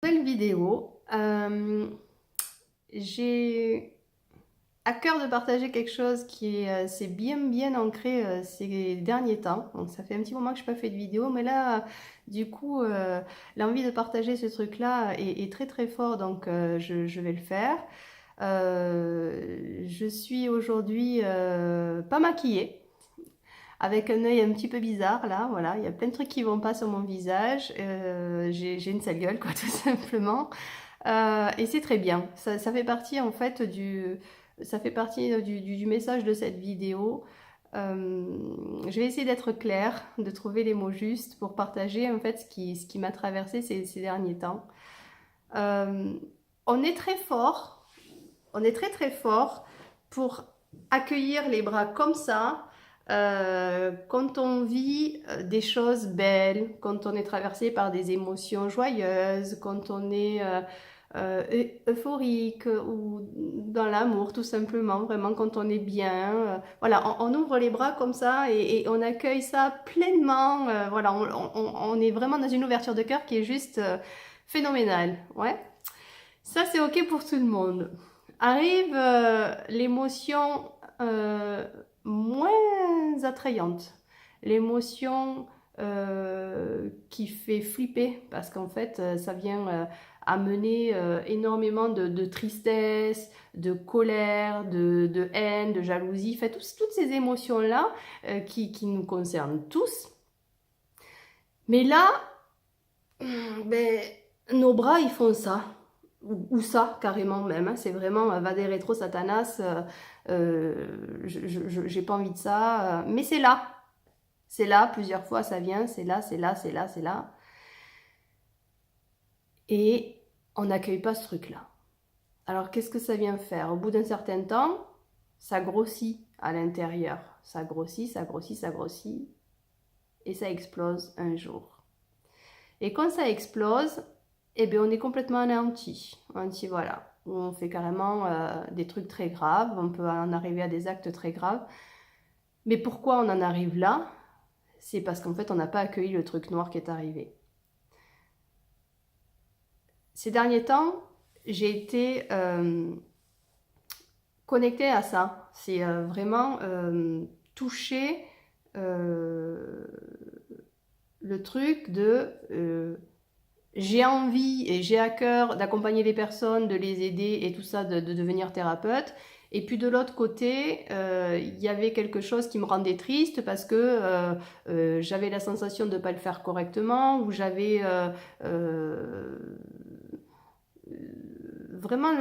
Nouvelle vidéo. J'ai à cœur de partager quelque chose qui s'est bien ancré ces derniers temps. Donc ça fait un petit moment que je n'ai pas fait de vidéo, mais là, du coup, l'envie de partager ce truc-là est très fort, donc je vais le faire. Je suis aujourd'hui pas maquillée, avec un œil un petit peu bizarre là, voilà, il y a plein de trucs qui vont pas sur mon visage, j'ai une sale gueule quoi, tout simplement. Et c'est très bien. Ça fait partie en fait ça fait partie du message de cette vidéo. Je vais essayer d'être claire, de trouver les mots justes pour partager en fait ce qui m'a traversé ces derniers temps. Euh, on est très fort, on est très fort pour accueillir les bras comme ça. Quand on vit des choses belles, quand on est traversé par des émotions joyeuses, quand on est euphorique ou dans l'amour tout simplement, vraiment quand on est bien. Voilà, on ouvre les bras comme ça et on accueille ça pleinement. Voilà, on est vraiment dans une ouverture de cœur qui est juste phénoménale. Ouais, ça c'est ok pour tout le monde. Arrive l'émotion moins attrayante, l'émotion qui fait flipper parce qu'en fait ça vient amener énormément de tristesse, de colère, de haine, de jalousie, fait, toutes ces émotions-là qui nous concernent tous. Mais là, ben, nos bras ils font ça. Ou ça carrément même, hein. C'est vraiment va des rétro satanas, j'ai pas envie de ça, mais c'est là, plusieurs fois ça vient, c'est là, et on n'accueille pas ce truc-là. Alors qu'est-ce que ça vient faire? Au bout d'un certain temps, ça grossit à l'intérieur, ça grossit, et ça explose un jour. Et quand ça explose, eh bien, on est complètement anéanti. Voilà. On fait carrément des trucs très graves, on peut en arriver à des actes très graves. Mais pourquoi on en arrive là? C'est parce qu'en fait, on n'a pas accueilli le truc noir qui est arrivé. Ces derniers temps, j'ai été connectée à ça. C'est vraiment toucher le truc de j'ai envie et j'ai à cœur d'accompagner les personnes, de les aider et tout ça, de devenir thérapeute. Et puis de l'autre côté, il y avait quelque chose qui me rendait triste parce que j'avais la sensation de ne pas le faire correctement, ou j'avais vraiment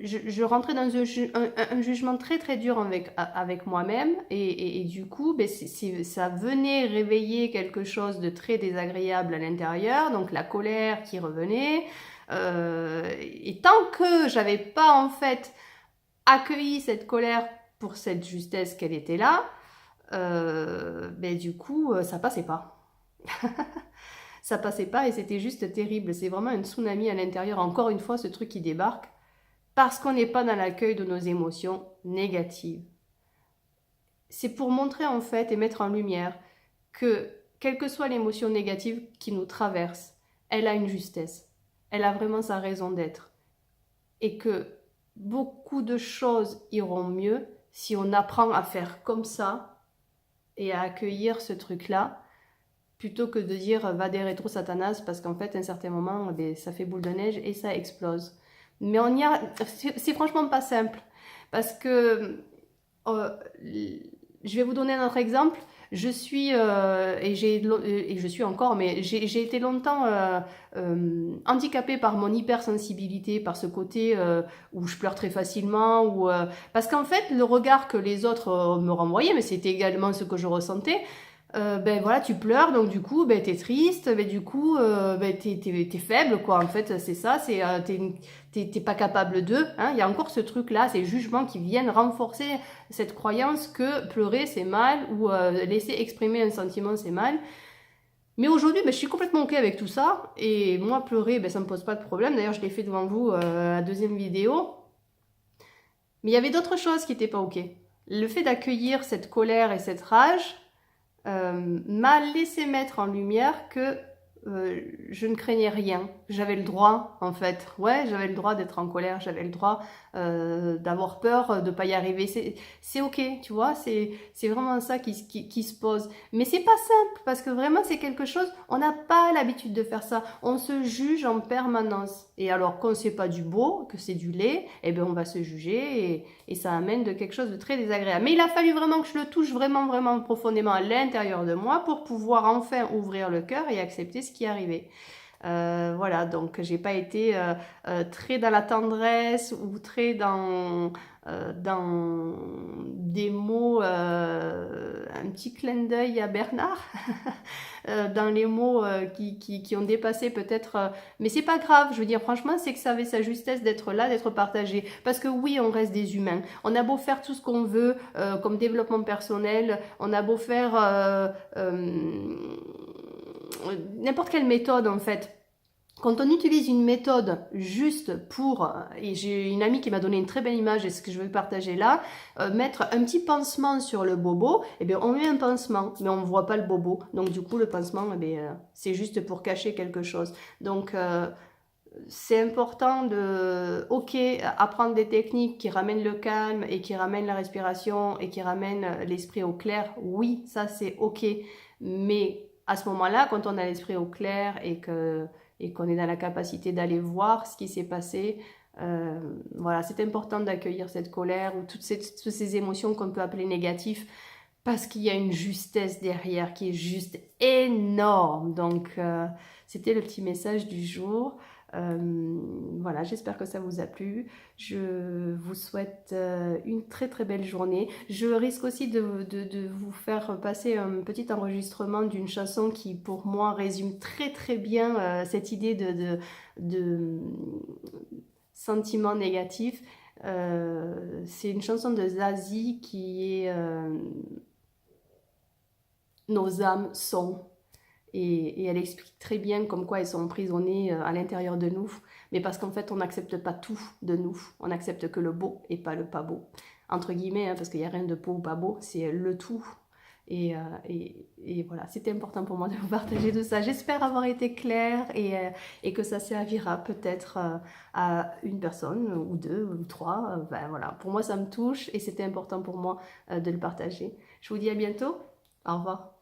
je rentrais dans un jugement très dur avec moi-même, et du coup ben, ça venait réveiller quelque chose de très désagréable à l'intérieur, donc la colère qui revenait, et tant que j'avais pas en fait accueilli cette colère pour cette justesse qu'elle était là, ben, du coup ça passait pas. Ça passait pas et c'était juste terrible. C'est vraiment un tsunami à l'intérieur. Encore une fois, ce truc qui débarque parce qu'on n'est pas dans l'accueil de nos émotions négatives. C'est pour montrer en fait et mettre en lumière que quelle que soit l'émotion négative qui nous traverse, elle a une justesse. Elle a vraiment sa raison d'être. Et que beaucoup de choses iront mieux si on apprend à faire comme ça et à accueillir ce truc-là, plutôt que de dire va des rétro satanas, parce qu'en fait à un certain moment ça fait boule de neige et ça explose. Mais c'est franchement pas simple, parce que euh, je vais vous donner un autre exemple. Je suis et je suis encore, mais j'ai été longtemps handicapée par mon hypersensibilité, par ce côté où je pleure très facilement, parce qu'en fait le regard que les autres me renvoyaient, mais c'était également ce que je ressentais. Ben voilà, tu pleures, donc du coup, ben t'es triste, ben du coup, ben t'es faible, quoi. En fait, c'est ça, t'es pas capable d'eux. Hein. Il y a encore ce truc-là, ces jugements qui viennent renforcer cette croyance que pleurer c'est mal, ou laisser exprimer un sentiment c'est mal. Mais aujourd'hui, ben, je suis complètement ok avec tout ça, et moi pleurer, ben ça me pose pas de problème. D'ailleurs, je l'ai fait devant vous la deuxième vidéo. Mais il y avait d'autres choses qui étaient pas ok. Le fait d'accueillir cette colère et cette rage m'a laissé mettre en lumière que je ne craignais rien. J'avais le droit, en fait. Ouais, j'avais le droit d'être en colère, j'avais le droit d'avoir peur de pas y arriver. C'est ok, tu vois, c'est vraiment ça qui se pose. Mais c'est pas simple, parce que vraiment, c'est quelque chose, on n'a pas l'habitude de faire ça. On se juge en permanence. Et alors, quand c'est pas du beau, que c'est du laid, eh bien, on va se juger et ça amène de quelque chose de très désagréable. Mais il a fallu vraiment que je le touche vraiment, vraiment profondément à l'intérieur de moi pour pouvoir enfin ouvrir le cœur et accepter ce qui arrivait. Voilà, donc j'ai pas été très dans la tendresse ou très dans des mots, un petit clin d'œil à Bernard, dans les mots qui ont dépassé peut-être, mais c'est pas grave, je veux dire, franchement, c'est que ça avait sa justesse d'être là, d'être partagé, parce que oui, on reste des humains, on a beau faire tout ce qu'on veut comme développement personnel, on a beau faire n'importe quelle méthode en fait. Quand on utilise une méthode juste pour, et j'ai une amie qui m'a donné une très belle image et ce que je vais partager là, mettre un petit pansement sur le bobo, et bien on met un pansement, mais on ne voit pas le bobo. Donc du coup le pansement, c'est juste pour cacher quelque chose. Donc c'est important de, ok, apprendre des techniques qui ramènent le calme et qui ramènent la respiration et qui ramènent l'esprit au clair. Oui, ça c'est ok, mais à ce moment-là, quand on a l'esprit au clair et qu'on est dans la capacité d'aller voir ce qui s'est passé, voilà, c'est important d'accueillir cette colère ou toutes ces émotions qu'on peut appeler négatives parce qu'il y a une justesse derrière qui est juste énorme. Donc, c'était le petit message du jour. Voilà, j'espère que ça vous a plu. Je vous souhaite une très très belle journée. Je risque aussi de vous faire passer un petit enregistrement d'une chanson qui pour moi résume très très bien cette idée de sentiments négatifs. C'est une chanson de Zazie qui est Nos âmes sont. Et elle explique très bien comme quoi elles sont emprisonnées à l'intérieur de nous, mais parce qu'en fait on n'accepte pas tout de nous, on n'accepte que le beau et pas le pas beau, entre guillemets, hein, parce qu'il n'y a rien de beau ou pas beau, c'est le tout. Et voilà, c'était important pour moi de vous partager tout ça. J'espère avoir été claire et que ça servira peut-être à une personne ou deux ou trois. Ben voilà, pour moi ça me touche et c'était important pour moi de le partager. Je vous dis à bientôt, au revoir.